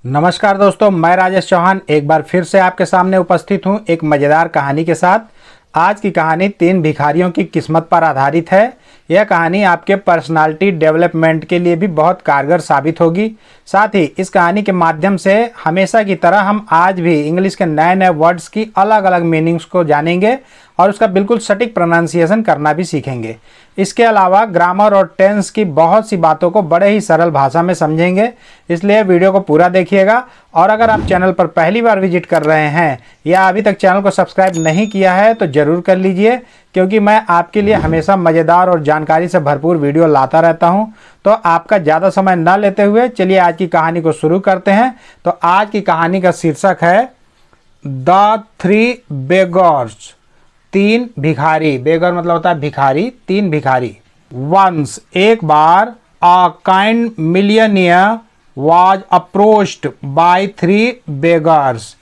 नमस्कार दोस्तों, मैं राजेश चौहान एक बार फिर से आपके सामने उपस्थित हूं एक मज़ेदार कहानी के साथ। आज की कहानी 3 भिखारियों की किस्मत पर आधारित है। यह कहानी आपके पर्सनालिटी डेवलपमेंट के लिए भी बहुत कारगर साबित होगी। साथ ही इस कहानी के माध्यम से हमेशा की तरह हम आज भी इंग्लिश के नए नए वर्ड्स की अलग अलग मीनिंग्स को जानेंगे और उसका बिल्कुल सटीक प्रोनाउंसिएशन करना भी सीखेंगे। इसके अलावा ग्रामर और टेंस की बहुत सी बातों को बड़े ही सरल भाषा में समझेंगे, इसलिए वीडियो को पूरा देखिएगा। और अगर आप चैनल पर पहली बार विजिट कर रहे हैं या अभी तक चैनल को सब्सक्राइब नहीं किया है तो ज़रूर कर लीजिए, क्योंकि मैं आपके लिए हमेशा मज़ेदार और जानकारी से भरपूर वीडियो लाता रहता हूं। तो आपका ज़्यादा समय न लेते हुए चलिए आज की कहानी को शुरू करते हैं। तो आज की कहानी का शीर्षक है द 3 बेगर्स, 3 भिखारी। बेगर मतलब होता है भिखारी, 3 भिखारी। वंस, एक बार, a kind millionaire was approached by 3 beggars।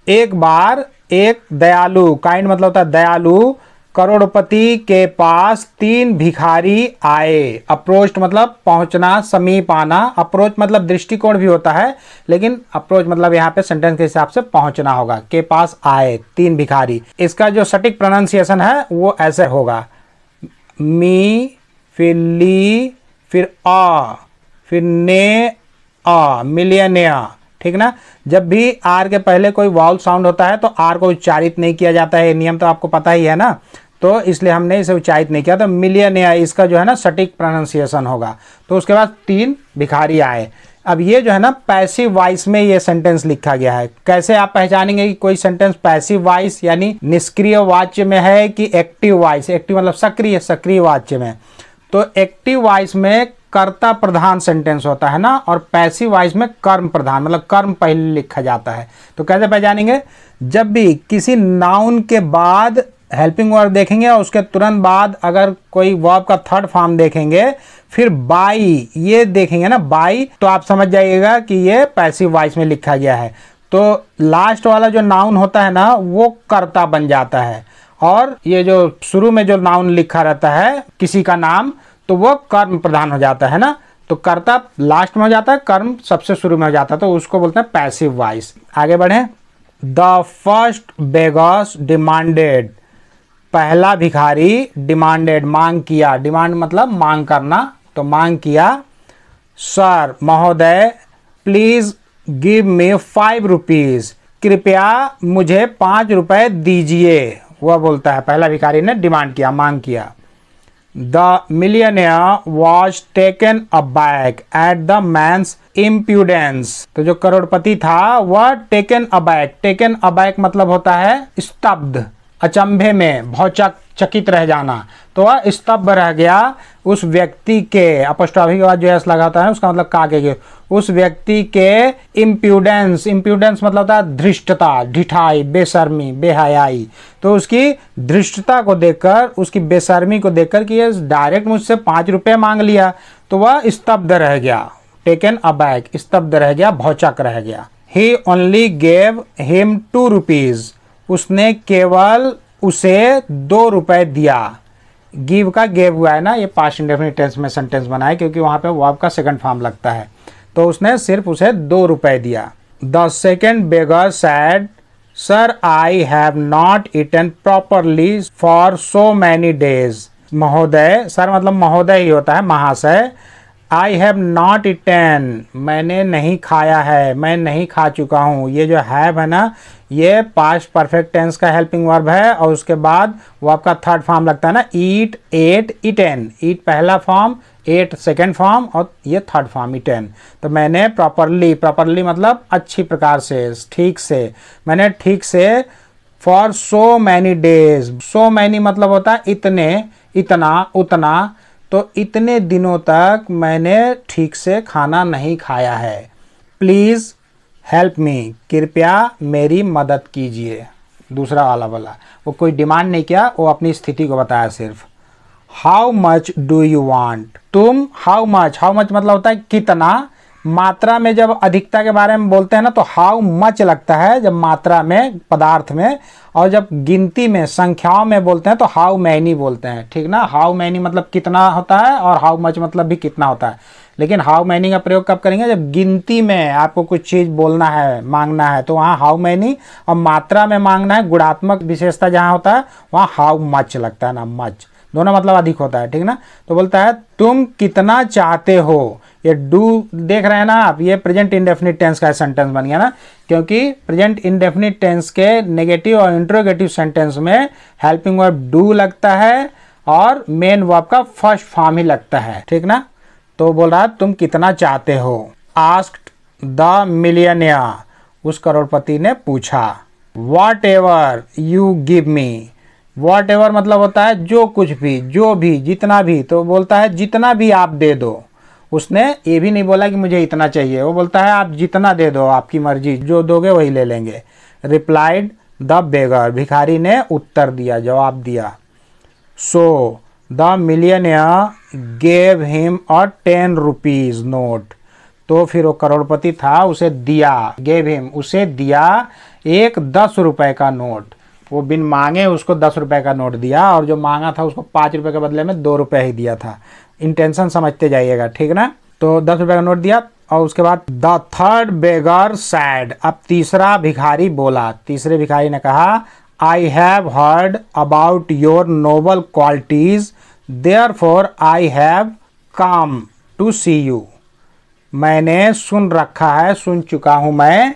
एक बार एक दयालु, काइंड मतलब होता है दयालु, करोड़पति के पास 3 भिखारी आए। अप्रोच्ड मतलब पहुंचना, समीप आना। अप्रोच मतलब दृष्टिकोण भी होता है, लेकिन अप्रोच मतलब यहाँ पे सेंटेंस के हिसाब से पहुंचना होगा। के पास आए 3 भिखारी। इसका जो सटीक प्रोनाउंसिएशन है वो ऐसे होगा, मी, फिर ली, फिर आ, फिर ने, आ, मिलियनियर। ठीक ना। जब भी आर के पहले कोई वाउल साउंड होता है तो आर को उच्चारित नहीं किया जाता है, नियम तो आपको पता ही है ना, तो इसलिए हमने इसे उच्चारित नहीं किया। तो मिलियनियर इसका जो है ना सटीक प्रोनाउंसिएशन होगा। तो उसके बाद 3 भिखारी आए। अब ये जो है ना पैसिव वॉइस में ये सेंटेंस लिखा गया है। कैसे आप पहचानेंगे कि कोई सेंटेंस पैसिव वॉइस यानी निष्क्रिय वाच्य में है कि एक्टिव वॉइस? एक्टिव मतलब सक्रिय वाच्य में। तो एक्टिव वॉइस में कर्ता प्रधान सेंटेंस होता है ना, और पैसिव वॉइस में कर्म प्रधान मतलब कर्म पहले लिखा जाता है। तो कैसे पहचानेंगे? जब भी किसी नाउन के बाद हेल्पिंग वर्ब देखेंगे और उसके तुरंत बाद अगर कोई वर्ब का थर्ड फॉर्म देखेंगे, फिर बाई ये देखेंगे ना, बाई, तो आप समझ जाइएगा कि ये पैसिव वॉइस में लिखा गया है। तो लास्ट वाला जो नाउन होता है ना वो कर्ता बन जाता है, और ये जो शुरू में जो नाउन लिखा रहता है किसी का नाम, तो वो कर्म प्रधान हो जाता है ना। तो कर्ता लास्ट में हो जाता है, कर्म सबसे शुरू में हो जाता है, तो उसको बोलते हैं पैसिव वॉइस। आगे बढ़ें। द फर्स्ट बेगर्स डिमांडेड, पहला भिखारी डिमांडेड मांग किया। डिमांड मतलब मांग करना, तो मांग किया। सर, महोदय, प्लीज गिव मी 5 रुपीज, कृपया मुझे 5 रुपए दीजिए। वह बोलता है, पहला भिखारी ने डिमांड किया, मांग किया। The millionaire was taken aback at the man's impudence। तो जो करोड़पति था वह taken aback मतलब होता है स्तब्ध, अचंभे में, भौचक, चकित रह जाना। तो वह स्तब्ध रह गया उस व्यक्ति के, अपॉस्ट्रोफी के बाद जो एस लगा होता है उसका मतलब का के, उस व्यक्ति के इम्प्यूडेंस मतलब होता है धृष्टता, ढिठाई, बेशर्मी, बेहयाई। तो उसकी धृष्टता को देखकर, उसकी बेशर्मी को देखकर कि ये डायरेक्ट मुझसे 5 रुपये मांग लिया, तो वह स्तब्ध रह गया। टेकन अबैक, स्तब्ध रह गया, भौचक रह गया। ही ओनली गेव हिम 2 रुपीज, उसने केवल उसे 2 रुपए दिया। गिव का गेव हुआ है ना, ये पास्ट इंडेफिनिट टेंस में सेंटेंस बनाए क्योंकि वहां पे वर्ब का सेकंड फॉर्म लगता है। तो उसने सिर्फ उसे 2 रुपए दिया। The second beggar said, sir I have not eaten properly for so many days. महोदय, सर मतलब महोदय ही होता है, महाशय। आई हैव नॉट ईटन, मैंने नहीं खाया है, मैं नहीं खा चुका हूँ। ये जो हैव है ना, ये पास्ट परफेक्ट टेंस का हेल्पिंग वर्ब है, और उसके बाद वर्ब का थर्ड फॉर्म लगता है ना, ईट, एट, ईटेन। ईट पहला फॉर्म, एट सेकेंड फॉर्म, और ये थर्ड फॉर्म ईटेन। तो मैंने प्रॉपरली मतलब अच्छी प्रकार से, ठीक से, मैंने ठीक से, for so many days. So many मतलब होता है इतने, इतना, उतना। तो इतने दिनों तक मैंने ठीक से खाना नहीं खाया है। प्लीज़ हेल्प मी, कृपया मेरी मदद कीजिए। दूसरा वाला बोला, वो कोई डिमांड नहीं किया, वो अपनी स्थिति को बताया सिर्फ। How much do you want, तुम हाउ मच मतलब होता है कितना। मात्रा में जब अधिकता के बारे में बोलते हैं ना तो हाउ मच लगता है जब मात्रा में, पदार्थ में, और जब गिनती में, संख्याओं में बोलते हैं तो हाउ मैनी बोलते हैं। ठीक ना। हाउ मैनी मतलब कितना होता है, और हाउ मच मतलब भी कितना होता है। लेकिन हाउ मैनी का प्रयोग कब करेंगे, जब गिनती में आपको कुछ चीज़ बोलना है, मांगना है, तो वहाँ हाउ मैनी, और मात्रा में मांगना है, गुणात्मक विशेषता जहाँ होता है वहाँ हाउ मच लगता है ना, मच, दोनों मतलब अधिक होता है, ठीक ना। तो बोलता है तुम कितना चाहते हो, ये डू देख रहे हैं ना आप, ये प्रेजेंट इंडेफिनिट टेंस का सेंटेंस बन गया ना, क्योंकि प्रेजेंट इंडेफिनिट टेंस के नेगेटिव और इंट्रोगेटिव सेंटेंस में हेल्पिंग वर्ब डू लगता है और मेन वर्ब का फर्स्ट फॉर्म ही लगता है, ठीक ना। तो बोल रहा है तुम कितना चाहते हो। आस्क्ड द मिलियनियर, उस करोड़पति ने पूछा। What ever you give me, what ever मतलब होता है जो कुछ भी, जो भी, जितना भी, तो बोलता है जितना भी आप दे दो। उसने ये भी नहीं बोला कि मुझे इतना चाहिए, वो बोलता है आप जितना दे दो, आपकी मर्जी, जो दोगे वही ले लेंगे। रिप्लाइड द बेगर, भिखारी ने उत्तर दिया, जवाब दिया। So the millionaire gave him a 10 rupees note, तो फिर वो करोड़पति था, उसे दिया, गेव हिम, उसे दिया एक 10 रुपए का नोट। वो बिन मांगे उसको 10 रुपए का नोट दिया, और जो मांगा था उसको 5 रुपए के बदले में 2 रुपए ही दिया था। इंटेंशन समझते जाइएगा, ठीक ना। तो 10 रुपए का नोट दिया, और उसके बाद द थर्ड बेगर सैड, अब तीसरा भिखारी बोला, तीसरे भिखारी ने कहा I have heard about your noble qualities, therefore I have come to see you, मैंने सुन रखा है, सुन चुका हूं मैं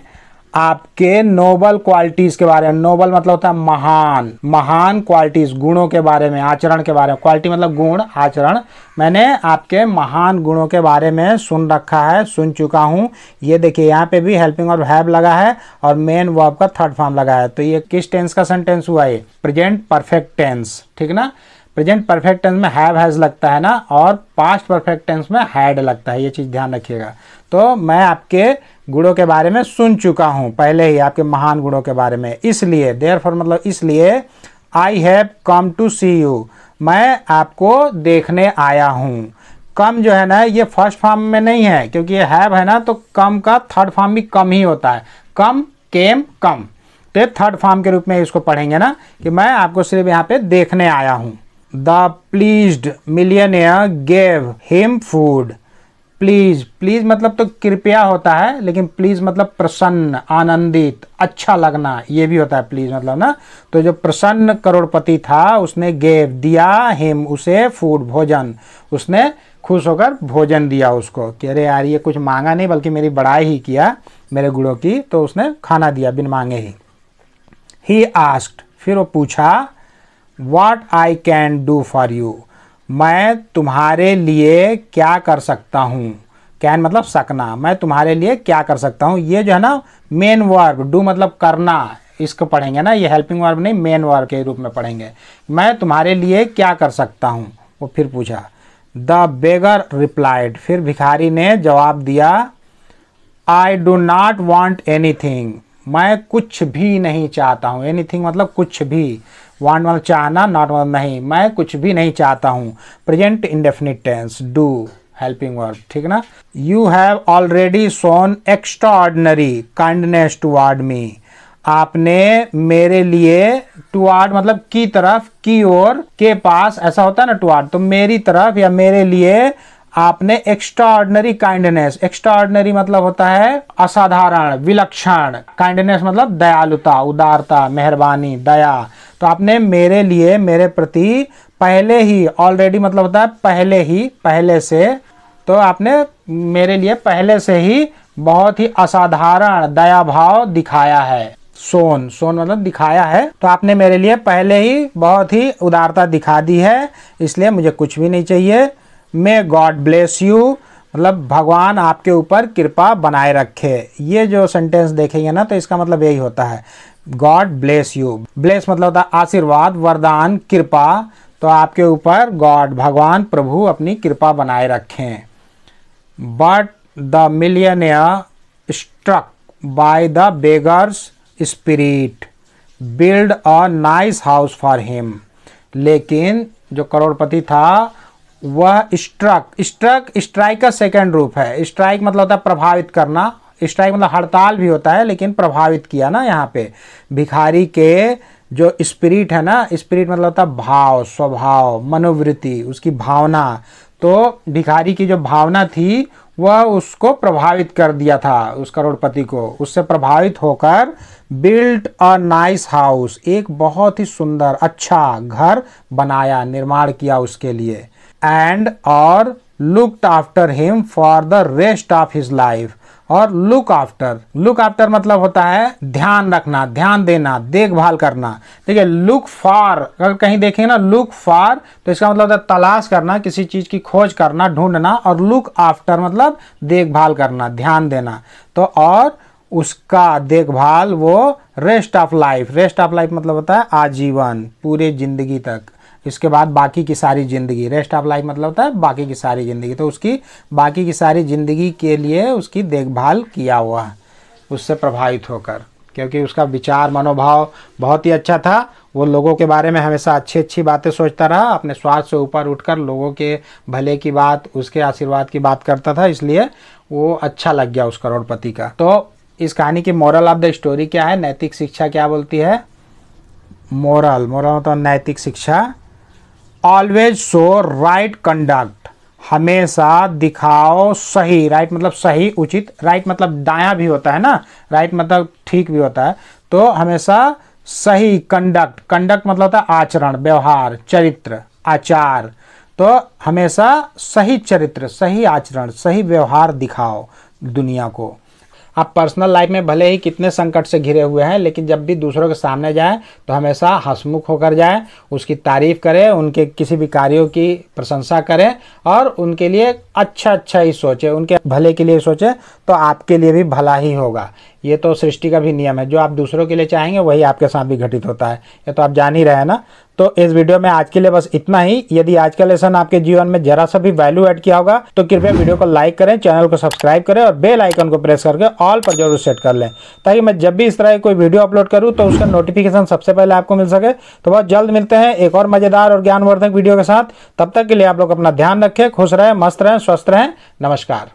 आपके नोबल क्वालिटीज के बारे में। नोबल मतलब होता है महान, महान क्वालिटीज, गुणों के बारे में, आचरण के बारे में, क्वालिटी मतलब गुण, आचरण, मैंने आपके महान गुणों के बारे में सुन रखा है, सुन चुका हूं। ये देखिए यहाँ पे भी हेल्पिंग वर्ब हैव लगा है और मेन वर्ब का थर्ड फॉर्म लगा है। तो ये किस टेंस का सेंटेंस हुआ, ये प्रेजेंट परफेक्ट टेंस, ठीक ना। प्रेजेंट परफेक्ट टेंस में हैव हैज लगता है ना, और पास्ट परफेक्ट टेंस में हैड लगता है, ये चीज़ ध्यान रखिएगा। तो मैं आपके गुणों के बारे में सुन चुका हूं पहले ही, आपके महान गुणों के बारे में, इसलिए, देयरफॉर मतलब इसलिए, I have come to see you, मैं आपको देखने आया हूं। कम जो है ना, ये फर्स्ट फॉर्म में नहीं है, क्योंकि ये हैव है ना, तो कम का थर्ड फॉर्म भी कम ही होता है, कम, केम, कम, तो थर्ड फॉर्म के रूप में इसको पढ़ेंगे ना, कि मैं आपको सिर्फ यहाँ पे देखने आया हूं। The pleased millionaire gave him food, please, please मतलब तो कृपया होता है, लेकिन प्लीज मतलब प्रसन्न, आनंदित, अच्छा लगना, ये भी होता है प्लीज मतलब ना। तो जो प्रसन्न करोड़पति था उसने गेव दिया, हिम उसे, फूड भोजन, उसने खुश होकर भोजन दिया उसको, कि अरे यार ये कुछ मांगा नहीं बल्कि मेरी बड़ाई ही किया मेरे गुणों की, तो उसने खाना दिया बिन मांगे ही। ही आस्क्ड, फिर वो पूछा, what I can do for you, मैं तुम्हारे लिए क्या कर सकता हूँ। कैन मतलब सकना, मैं तुम्हारे लिए क्या कर सकता हूँ। ये जो है ना मेन वर्ब, डू मतलब करना, इसको पढ़ेंगे ना, ये हेल्पिंग वर्ब नहीं, मेन वर्ब के रूप में पढ़ेंगे। मैं तुम्हारे लिए क्या कर सकता हूँ, वो फिर पूछा। द बेगर रिप्लाइड, फिर भिखारी ने जवाब दिया, I do not want anything, मैं कुछ भी नहीं चाहता हूँ। एनीथिंग मतलब कुछ भी, वांट मतलब चाहना, नॉट मतलब नहीं, मैं कुछ भी नहीं चाहता हूँ। Present indefinite tense, do helping verb, ठीक ना। You have already shown extraordinary kindness toward me, आपने मेरे लिए, टुवर्ड मतलब की तरफ, की ओर, के पास, ऐसा होता है ना टुवर्ड, तो मेरी तरफ या मेरे लिए आपने एक्स्ट्राऑर्डिनरी काइंडनेस, एक्स्ट्राऑर्डिनरी मतलब होता है असाधारण, विलक्षण, काइंडनेस मतलब दयालुता, उदारता, मेहरबानी, दया, तो आपने मेरे लिए, मेरे प्रति पहले ही, ऑलरेडी मतलब होता है पहले ही, पहले से, तो आपने मेरे लिए पहले से ही बहुत ही असाधारण दया भाव दिखाया है। सोन, सोन मतलब दिखाया है, तो आपने मेरे लिए पहले ही बहुत ही उदारता दिखा दी है, इसलिए मुझे कुछ भी नहीं चाहिए। मे गॉड ब्लेस यू मतलब भगवान आपके ऊपर कृपा बनाए रखे। ये जो सेंटेंस देखेंगे ना, तो इसका मतलब यही होता है, गॉड ब्लेस यू। ब्लेस मतलब होता है आशीर्वाद, वरदान, कृपा, तो आपके ऊपर गॉड भगवान प्रभु अपनी कृपा बनाए रखें। But the millionaire struck by the beggars spirit build a nice house for him, लेकिन जो करोड़पति था वह स्ट्राइक का सेकंड रूप है। स्ट्राइक मतलब होता है प्रभावित करना, स्ट्राइक मतलब हड़ताल भी होता है, लेकिन प्रभावित किया ना यहाँ पे। भिखारी के जो स्पिरिट है ना, स्पिरिट मतलब होता है भाव, स्वभाव, मनोवृत्ति, उसकी भावना, तो भिखारी की जो भावना थी वह उसको प्रभावित कर दिया था, उस करोड़पति को। उससे प्रभावित होकर बिल्ट अ नाइस हाउस, एक बहुत ही सुंदर अच्छा घर बनाया, निर्माण किया उसके लिए। एंड और looked after him for the rest of his life. और लुक आफ्टर मतलब होता है ध्यान रखना, ध्यान देना, देखभाल करना। ठीक है, लुक फॉर, अगर कहीं देखें ना लुक फॉर तो इसका मतलब होता है तलाश करना, किसी चीज़ की खोज करना, ढूंढना। और लुक आफ्टर मतलब देखभाल करना, ध्यान देना। तो और उसका देखभाल वो रेस्ट ऑफ लाइफ मतलब होता है आजीवन, पूरे जिंदगी तक। इसके बाद बाकी की सारी ज़िंदगी, रेस्ट ऑफ लाइफ मतलब होता है बाकी की सारी ज़िंदगी। तो उसकी बाकी की सारी ज़िंदगी के लिए उसकी देखभाल किया हुआ, उससे प्रभावित होकर, क्योंकि उसका विचार मनोभाव बहुत ही अच्छा था। वो लोगों के बारे में हमेशा अच्छी अच्छी बातें सोचता रहा, अपने स्वार्थ से ऊपर उठकर लोगों के भले की बात, उसके आशीर्वाद की बात करता था, इसलिए वो अच्छा लग गया उस करोड़पति का। तो इस कहानी की मोरल ऑफ द स्टोरी क्या है, नैतिक शिक्षा क्या बोलती है? मोरल मतलब नैतिक शिक्षा, ऑलवेज शो राइट कंडक्ट, हमेशा दिखाओ सही, राइट मतलब सही उचित, राइट मतलब दायां भी होता है ना, राइट मतलब ठीक भी होता है। तो हमेशा सही कंडक्ट मतलब होता है आचरण, व्यवहार, चरित्र, आचार। तो हमेशा सही चरित्र, सही आचरण, सही व्यवहार दिखाओ दुनिया को। आप पर्सनल लाइफ में भले ही कितने संकट से घिरे हुए हैं, लेकिन जब भी दूसरों के सामने जाएं तो हमेशा हंसमुख होकर जाएं, उसकी तारीफ करें, उनके किसी भी कार्यों की प्रशंसा करें और उनके लिए अच्छा ही सोचें, उनके भले के लिए सोचें, तो आपके लिए भी भला ही होगा। ये तो सृष्टि का भी नियम है, जो आप दूसरों के लिए चाहेंगे वही आपके साथ भी घटित होता है, ये तो आप जान ही रहे हैं ना। तो इस वीडियो में आज के लिए बस इतना ही। यदि आज का लेसन आपके जीवन में जरा सा भी वैल्यू ऐड किया होगा तो कृपया वीडियो को लाइक करें, चैनल को सब्सक्राइब करें और बेल आइकन को प्रेस करके ऑल पर जरूर सेट कर लें, ताकि मैं जब भी इस तरह की कोई वीडियो अपलोड करूं तो उसका नोटिफिकेशन सबसे पहले आपको मिल सके। तो बहुत जल्द मिलते हैं एक और मजेदार और ज्ञानवर्धक वीडियो के साथ। तब तक के लिए आप लोग अपना ध्यान रखें, खुश रहें, मस्त रहें, स्वस्थ रहें। नमस्कार।